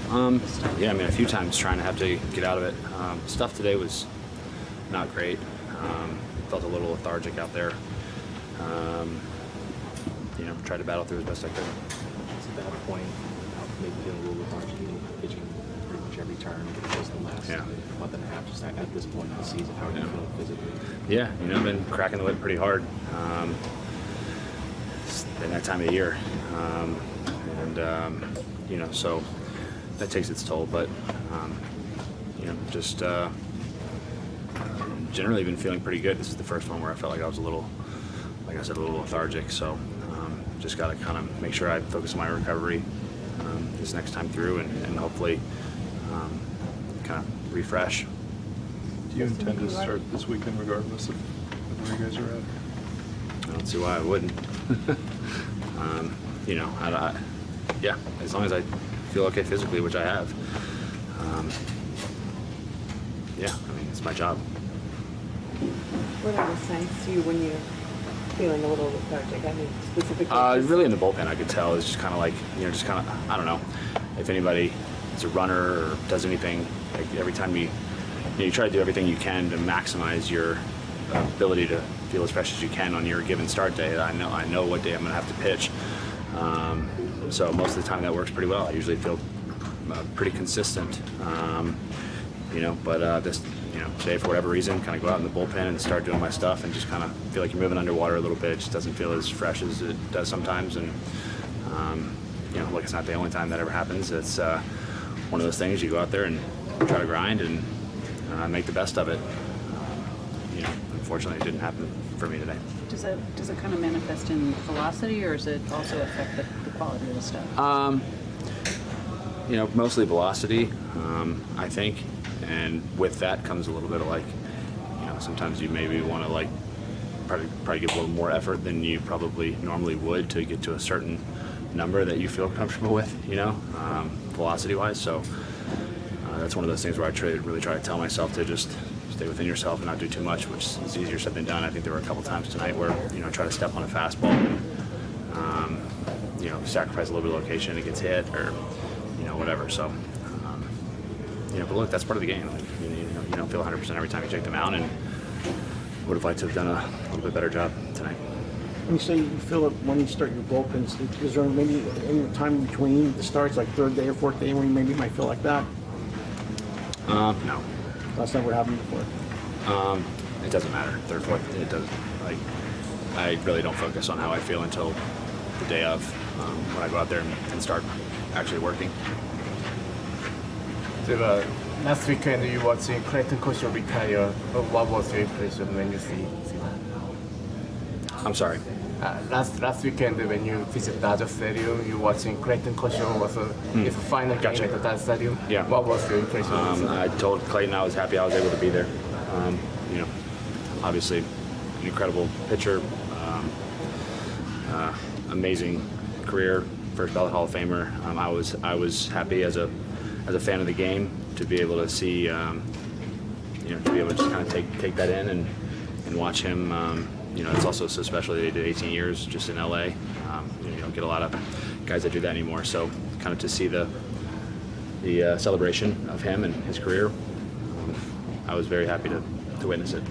Yeah, I mean, a few times trying to have to get out of it. Stuff today was not great. Felt a little lethargic out there. Tried to battle through as best I could. It's a bad point. Maybe feeling a little lethargic, pitching pretty much every turn, but it was the last month and a half. Just at this point in the season, how are you feeling physically? Yeah, I've been cracking the whip pretty hard. It's been that time of the year, so that takes its toll. But just generally been feeling pretty good. This is the first one where I felt like I was a little, like I said, a little lethargic. So just got to kind of make sure I focus on my recovery this next time through, and hopefully kind of refresh. Do you intend to start this weekend regardless of where you guys are at? I don't see why I wouldn't. As long as I feel okay physically, which I have. It's my job. What are the signs to you when you're feeling a little lethargic? I mean, specifically? Really in the bullpen, I could tell. It's just kind of like, I don't know. If anybody is a runner or does anything, like every time you try to do everything you can to maximize your ability to feel as fresh as you can on your given start day. I know what day I'm going to have to pitch. So most of the time that works pretty well. I usually feel pretty consistent. But today for whatever reason, kind of go out in the bullpen and start doing my stuff and just kind of feel like you're moving underwater a little bit. It just doesn't feel as fresh as it does sometimes. And, look, it's not the only time that ever happens. It's one of those things you go out there and try to grind and make the best of it. Unfortunately, it didn't happen for me today. Does it kind of manifest in velocity, or does it also affect the quality of the stuff? Mostly velocity, I think. And with that comes a little bit of sometimes you maybe want to probably give a little more effort than you probably normally would to get to a certain number that you feel comfortable with, velocity-wise. So that's one of those things where I really try to tell myself to just stay within yourself and not do too much, which is easier said than done. I think there were a couple times tonight where I try to step on a fastball and sacrifice a little bit of location, it gets hit or whatever. So but look, that's part of the game. You don't feel 100% every time you take them out, and would have liked to have done a little bit better job tonight. When you say you feel it when you start your bullpens, is there maybe any time between the starts, like third day or fourth day, where you maybe might feel like that? No. That's never happened before. It doesn't matter. Third, fourth, it doesn't. I really don't focus on how I feel until the day of, when I go out there and start actually working. Last weekend you watching Clayton Kershaw retire. What was your impression when you see that? I'm sorry. Last weekend when you visit Dodger Stadium, you watching Clayton Kershaw was his final game at the Dodger Stadium. Yeah. What was your impression? I told Clayton I was happy I was able to be there. Obviously, an incredible pitcher, amazing career, first ballot Hall of Famer. I was happy as a fan of the game to be able to see, to be able to just kind of take that in and watch him. It's also so special that he did 18 years just in LA. You don't get a lot of guys that do that anymore. So kind of to see the celebration of him and his career, I was very happy to witness it.